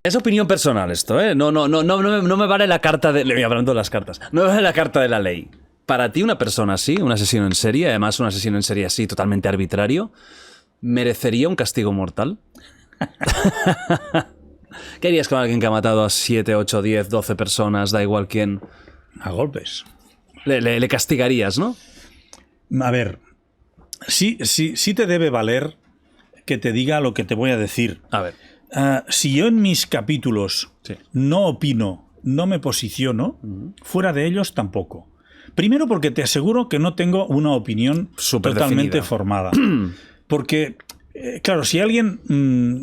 Es opinión personal esto, ¿eh? No me vale la carta de... Hablando de las cartas. No me vale la carta de la ley. Para ti, una persona así, un asesino en serie, además un asesino en serie así, totalmente arbitrario, ¿merecería un castigo mortal? ¿Qué harías con alguien que ha matado a 7, 8, 10, 12 personas, da igual quién? A golpes. Le castigarías, ¿no? A ver, sí te debe valer que te diga lo que te voy a decir. A ver. Si yo en mis capítulos Sí. no opino, no me posiciono, fuera de ellos tampoco. Primero porque te aseguro que no tengo una opinión Súper totalmente definida. formada. Porque, claro, si alguien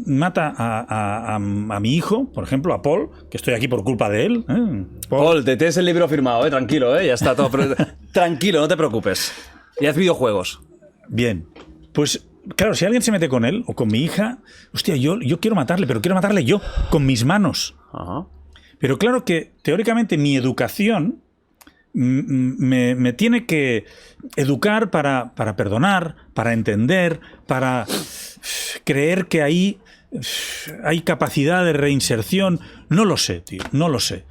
mata a mi hijo, por ejemplo, a Paul, que estoy aquí por culpa de él... Paul, te tienes el libro firmado, tranquilo, ya está todo. Tranquilo, no te preocupes. Y haz videojuegos. Bien, pues claro, si alguien se mete con él o con mi hija, hostia, yo quiero matarle, pero quiero matarle yo, con mis manos. Ajá. Pero claro que teóricamente mi educación me tiene que educar para perdonar, para entender, para creer que ahí hay capacidad de reinserción. No lo sé, tío, no lo sé.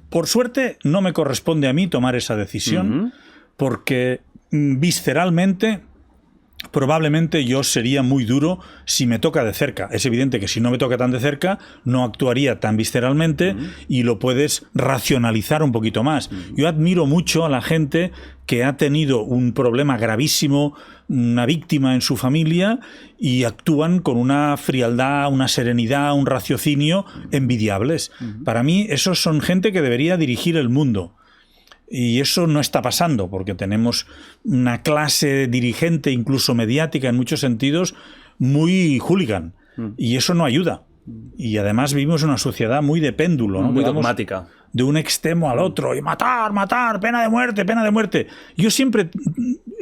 Por suerte no me corresponde a mí tomar esa decisión, porque visceralmente probablemente yo sería muy duro si me toca de cerca. Es evidente que si no me toca tan de cerca, no actuaría tan visceralmente y lo puedes racionalizar un poquito más. Yo admiro mucho a la gente que ha tenido un problema gravísimo, una víctima en su familia, y actúan con una frialdad, una serenidad, un raciocinio envidiables. Para mí, esos son gente que debería dirigir el mundo. Y eso no está pasando, porque tenemos una clase dirigente, incluso mediática en muchos sentidos, muy hooligan. Y eso no ayuda. Y además vivimos en una sociedad muy de péndulo, ¿no? Muy Vamos dogmática. de un extremo al otro. Y matar, pena de muerte, pena de muerte. Yo siempre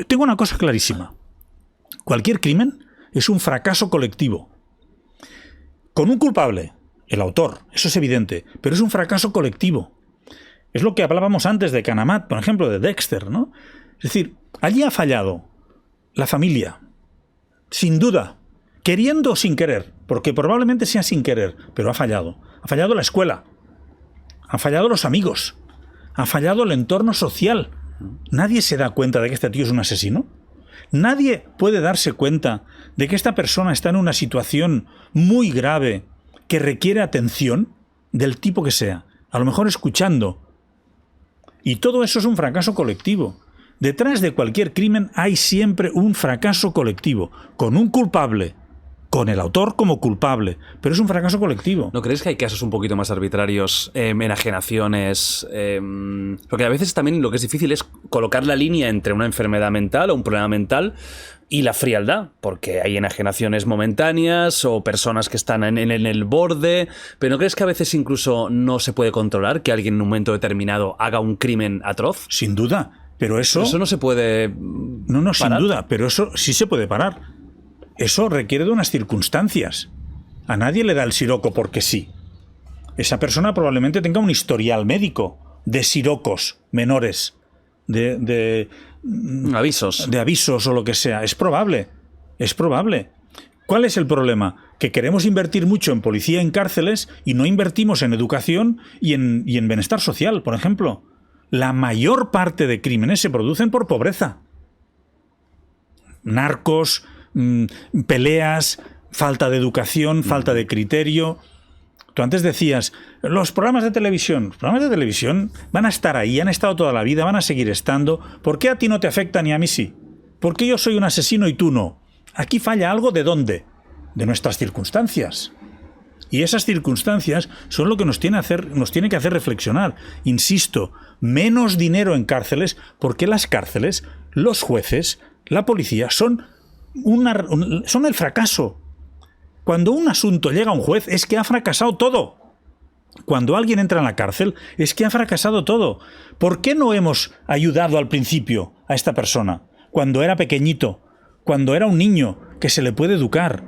tengo una cosa clarísima. Cualquier crimen es un fracaso colectivo. Con un culpable, el autor, eso es evidente, pero es un fracaso colectivo. Es lo que hablábamos antes de Canamat, por ejemplo, de Dexter, ¿no? Es decir, allí ha fallado la familia, sin duda, queriendo o sin querer, porque probablemente sea sin querer, pero ha fallado. Ha fallado la escuela, han fallado los amigos, ha fallado el entorno social. Nadie se da cuenta de que este tío es un asesino. Nadie puede darse cuenta de que esta persona está en una situación muy grave que requiere atención del tipo que sea. A lo mejor escuchando. Y todo eso es un fracaso colectivo. Detrás de cualquier crimen hay siempre un fracaso colectivo, con un culpable, con el autor como culpable, pero es un fracaso colectivo. ¿No crees que hay casos un poquito más arbitrarios, enajenaciones? Porque a veces también lo que es difícil es colocar la línea entre una enfermedad mental o un problema mental y la frialdad, porque hay enajenaciones momentáneas o personas que están en el borde, pero ¿no crees que a veces incluso no se puede controlar que alguien en un momento determinado haga un crimen atroz? Sin duda, pero eso no se puede No, sin parar. duda, pero eso sí se puede parar. Eso requiere de unas circunstancias. A nadie le da el siroco porque sí. Esa persona probablemente tenga un historial médico de sirocos menores, de avisos o lo que sea. Es probable. ¿Cuál es el problema? Que queremos invertir mucho en policía, en cárceles, y no invertimos en educación y en bienestar social, por ejemplo. La mayor parte de crímenes se producen por pobreza. Narcos, peleas, falta de educación, falta de criterio. Tú antes decías, los programas de televisión van a estar ahí, han estado toda la vida, van a seguir estando. ¿Por qué a ti no te afecta ni a mí sí? ¿Por qué yo soy un asesino y tú no? Aquí falla algo. ¿De dónde? De nuestras circunstancias. Y esas circunstancias son lo que nos tiene que hacer reflexionar. Insisto, menos dinero en cárceles, porque las cárceles, los jueces, la policía son el fracaso. Cuando un asunto llega a un juez es que ha fracasado todo. Cuando alguien entra en la cárcel es que ha fracasado todo. ¿Por qué no hemos ayudado al principio a esta persona? Cuando era pequeñito, cuando era un niño que se le puede educar,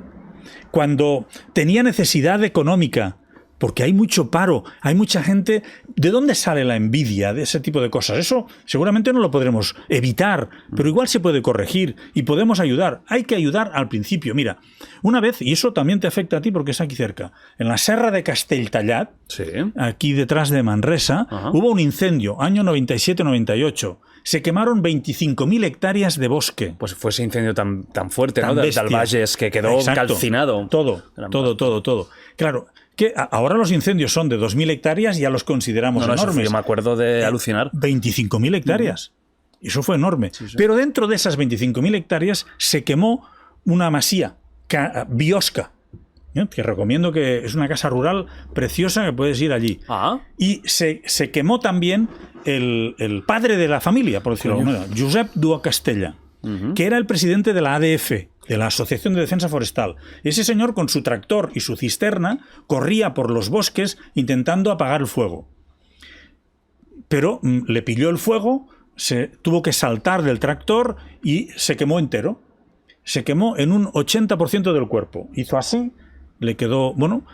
cuando tenía necesidad económica, Porque hay mucho paro, hay mucha gente. ¿De dónde sale la envidia de ese tipo de cosas? Eso seguramente no lo podremos evitar, pero igual se puede corregir y podemos ayudar. Hay que ayudar al principio. Mira, una vez, y eso también te afecta a ti porque es aquí cerca, en la Serra de Castelltallat, Sí. aquí detrás de Manresa, hubo un incendio, año 97-98. Se quemaron 25.000 hectáreas de bosque. Pues fue ese incendio tan fuerte, Tan ¿no? Del bestia. Valles, que quedó Exacto. calcinado. Todo. Claro, que ahora los incendios son de 2.000 hectáreas y ya los consideramos No, eso enormes. yo me acuerdo de alucinar. 25.000 hectáreas. Eso fue enorme. Sí. Pero dentro de esas 25.000 hectáreas se quemó una masía, Biosca, que recomiendo, que es una casa rural preciosa que puedes ir allí. Ah. Y se quemó también el padre de la familia, por decirlo de alguna manera, Josep Dua Castella, que era el presidente de la ADF, de la Asociación de Defensa Forestal. Ese señor, con su tractor y su cisterna, corría por los bosques intentando apagar el fuego. Pero le pilló el fuego, se tuvo que saltar del tractor y se quemó entero. Se quemó en un 80% del cuerpo. Hizo así, le quedó... Bueno,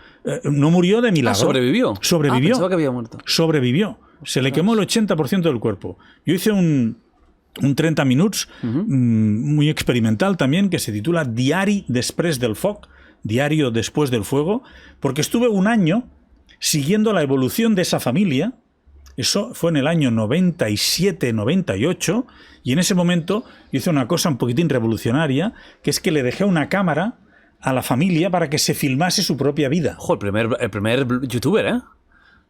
no murió de milagro. ¿Sobrevivió? Sobrevivió. Pensaba que había muerto. Sobrevivió. Se le quemó el 80% del cuerpo. Yo hice un 30 minutos muy experimental también, que se titula Diari després del foc, Diario después del fuego, porque estuve un año siguiendo la evolución de esa familia. Eso fue en el año 97-98, y en ese momento hice una cosa un poquitín revolucionaria, que es que le dejé una cámara a la familia para que se filmase su propia vida. Ojo, el primer youtuber, ¿eh?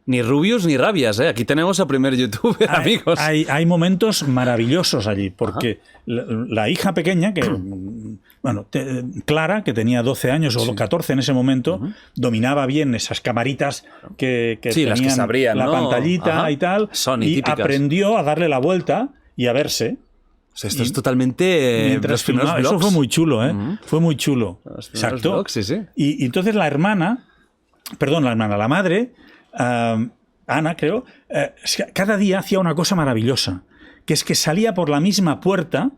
Ni rubios ni rabias, ¿eh? Aquí tenemos al primer youtuber, amigos. Hay momentos maravillosos allí, porque la hija pequeña, que bueno, Clara, que tenía 12 años o 14 en ese momento, dominaba bien esas camaritas que Sí, tenían las que se abrían, la ¿no? pantallita y tal, Sony, y típicas. aprendió a darle la vuelta y a verse. O sea, esto es totalmente... Mientras los primeros filmaba. Eso vlogs. fue muy chulo, ¿eh? Fue muy chulo. Los primeros Exacto. vlogs, sí. Y entonces la madre, Ana, creo, cada día hacía una cosa maravillosa, que es que salía por la misma puerta,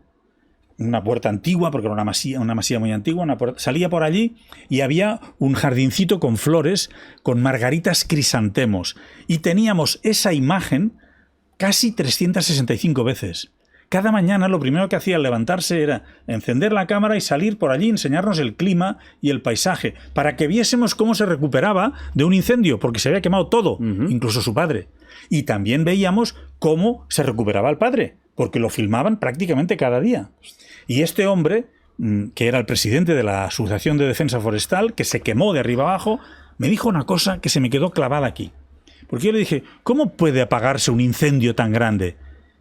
una puerta antigua, porque era una masía muy antigua, salía por allí y había un jardincito con flores, con margaritas crisantemos, y teníamos esa imagen casi 365 veces. Cada mañana lo primero que hacía al levantarse era encender la cámara y salir por allí, enseñarnos el clima y el paisaje, para que viésemos cómo se recuperaba de un incendio, porque se había quemado todo, incluso su padre. Y también veíamos cómo se recuperaba el padre, porque lo filmaban prácticamente cada día. Y este hombre, que era el presidente de la Asociación de Defensa Forestal, que se quemó de arriba abajo, me dijo una cosa que se me quedó clavada aquí. Porque yo le dije, ¿cómo puede apagarse un incendio tan grande?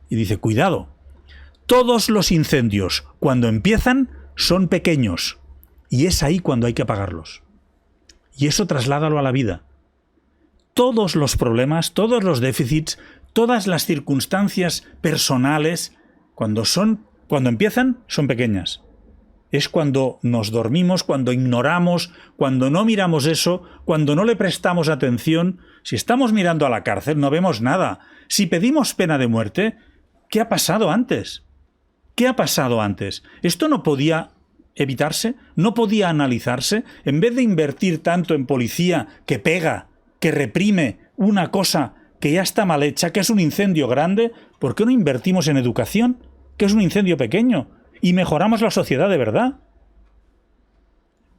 Y dice, cuidado. Todos los incendios, cuando empiezan, son pequeños. Y es ahí cuando hay que apagarlos. Y eso trasládalo a la vida. Todos los problemas, todos los déficits, todas las circunstancias personales, cuando empiezan, son pequeñas. Es cuando nos dormimos, cuando ignoramos, cuando no miramos eso, cuando no le prestamos atención. Si estamos mirando a la cárcel, no vemos nada. Si pedimos pena de muerte, ¿qué ha pasado antes? ¿Qué ha pasado antes? ¿Esto no podía evitarse? ¿No podía analizarse? En vez de invertir tanto en policía que pega, que reprime una cosa que ya está mal hecha, que es un incendio grande, ¿por qué no invertimos en educación, que es un incendio pequeño, y mejoramos la sociedad de verdad?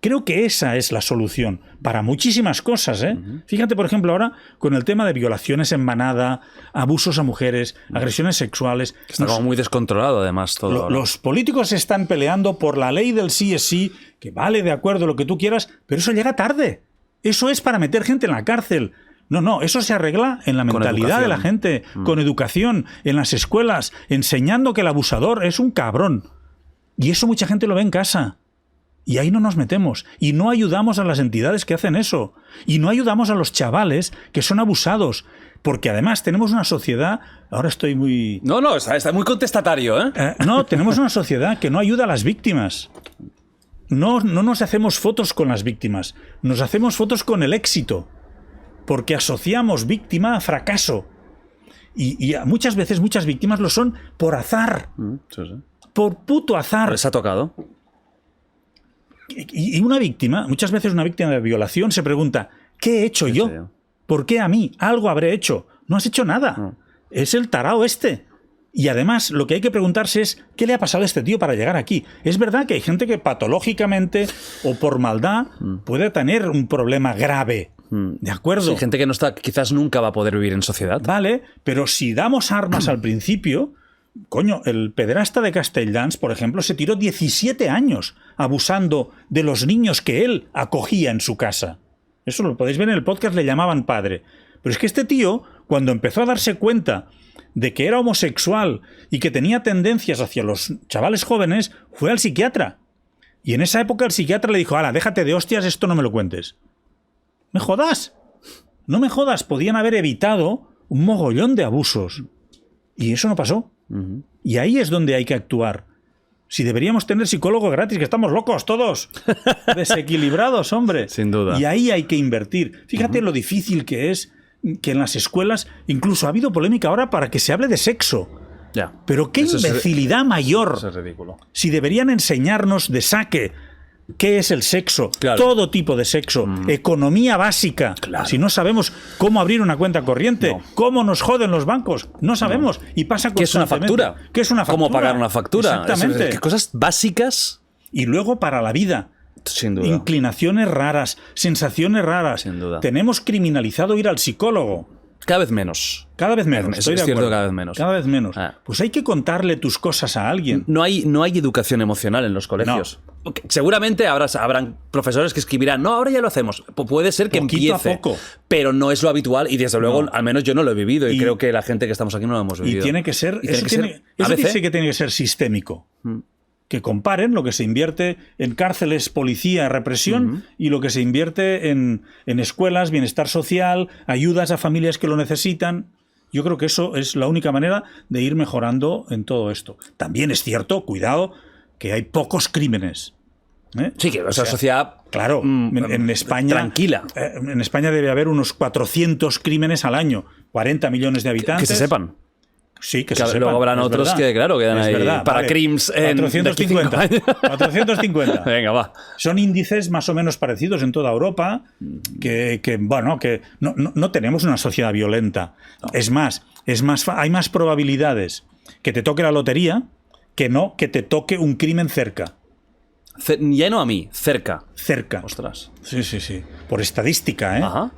Creo que esa es la solución para muchísimas cosas, ¿eh? Fíjate, por ejemplo, ahora con el tema de violaciones en manada, abusos a mujeres, agresiones sexuales. Está como muy descontrolado, además, todo. Los políticos se están peleando por la ley del sí es sí, que vale, de acuerdo, lo que tú quieras, pero eso llega tarde. Eso es para meter gente en la cárcel. No, eso se arregla en la mentalidad de la gente, con educación, en las escuelas, enseñando que el abusador es un cabrón. Y eso mucha gente lo ve en casa. Y ahí no nos metemos. Y no ayudamos a las entidades que hacen eso. Y no ayudamos a los chavales que son abusados. Porque además tenemos una sociedad... Ahora estoy muy... No, está muy contestatario, ¿eh? No, tenemos una sociedad que no ayuda a las víctimas. No nos hacemos fotos con las víctimas. Nos hacemos fotos con el éxito. Porque asociamos víctima a fracaso. Y muchas veces muchas víctimas lo son por azar. Sí. Por puto azar. Les ha tocado. Y una víctima, muchas veces una víctima de violación se pregunta, ¿qué he hecho yo? ¿Por qué a mí? Algo habré hecho. No has hecho nada. Es el tarao este. Y además, lo que hay que preguntarse es, ¿qué le ha pasado a este tío para llegar aquí? Es verdad que hay gente que patológicamente o por maldad puede tener un problema grave. ¿De acuerdo? Sí, gente que no está, quizás nunca va a poder vivir en sociedad. Vale, pero si damos armas al principio... Coño, el pederasta de Castelldans, por ejemplo, se tiró 17 años abusando de los niños que él acogía en su casa. Eso lo podéis ver en el podcast, le llamaban padre. Pero es que este tío, cuando empezó a darse cuenta de que era homosexual y que tenía tendencias hacia los chavales jóvenes, fue al psiquiatra. Y en esa época el psiquiatra le dijo, ala, déjate de hostias, esto no me lo cuentes. ¿Me jodas? No me jodas, podían haber evitado un mogollón de abusos. Y eso no pasó. Y ahí es donde hay que actuar. Si deberíamos tener psicólogo gratis, que estamos locos todos, desequilibrados, hombre. Sin duda. Y ahí hay que invertir. Fíjate lo difícil que es que en las escuelas, incluso ha habido polémica ahora para que se hable de sexo. Ya. Pero qué imbecilidad mayor. Eso es ridículo. Si deberían enseñarnos de saque qué es el sexo, claro. Todo tipo de sexo, economía básica. Claro. Si no sabemos cómo abrir una cuenta corriente, No. cómo nos joden los bancos, no sabemos. Y pasa ¿Qué es una constantemente. factura? ¿Qué es una factura? ¿Cómo pagar una factura? Exactamente. ¿Qué cosas básicas? Y luego para la vida. Sin duda. Inclinaciones raras, sensaciones raras. Sin duda. Tenemos criminalizado ir al psicólogo. Cada vez menos. Cada vez menos. Es Estoy de cierto, acuerdo. cada vez menos. Cada vez menos. Ah. Pues hay que contarle tus cosas a alguien. No hay educación emocional en los colegios. Seguramente habrán profesores que escribirán, no, ahora ya lo hacemos. Puede ser que Poquito empiece, a poco. pero no es lo habitual y desde luego, No. al menos yo no lo he vivido y Y- creo que la gente que estamos aquí no lo hemos vivido. Y tiene que ser. Y tiene Eso que ser sí ABC. que tiene que ser sistémico. Que comparen lo que se invierte en cárceles, policía, represión y lo que se invierte en escuelas, bienestar social, ayudas a familias que lo necesitan. Yo creo que eso es la única manera de ir mejorando en todo esto. También es cierto, cuidado, que hay pocos crímenes. ¿eh? Sí, que es una sociedad Claro, en España. tranquila. En España debe haber unos 400 crímenes al año, 40 millones de habitantes. Que se sepan. Sí, que Claro, se sepan. luego habrán es otros verdad. que, claro, quedan Es ahí verdad, para vale. crims en 450. 25 años. 450. Venga, va. Son índices más o menos parecidos en toda Europa, que no tenemos una sociedad violenta. No. Es más, hay más probabilidades que te toque la lotería que no que te toque un crimen cerca. Ya no a mí, cerca. Cerca. Ostras. Sí. Por estadística, ¿eh? Ajá.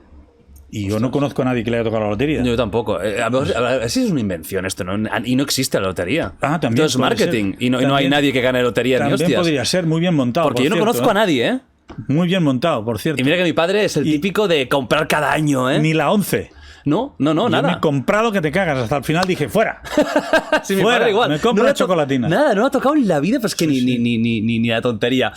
Y yo no conozco a nadie que le haya tocado la lotería. Yo tampoco. A ver si es una invención esto, ¿no? Y no existe la lotería. Ah, también. Esto es puede marketing. ser. Y no hay También- nadie que gane lotería ni También hostias. podría ser muy bien montado. Porque por yo no cierto, conozco a nadie, ¿eh? Muy bien montado, por cierto. Y mira que mi padre es el típico de comprar cada año, ¿eh? Ni la 11. No, Yo me nada. he comprado que te cagas. Hasta el final dije, fuera. Sí, mi Fuera, padre igual. me compro le la ha to- chocolatina. Nada, no ha tocado en la vida, pues que ni la tontería.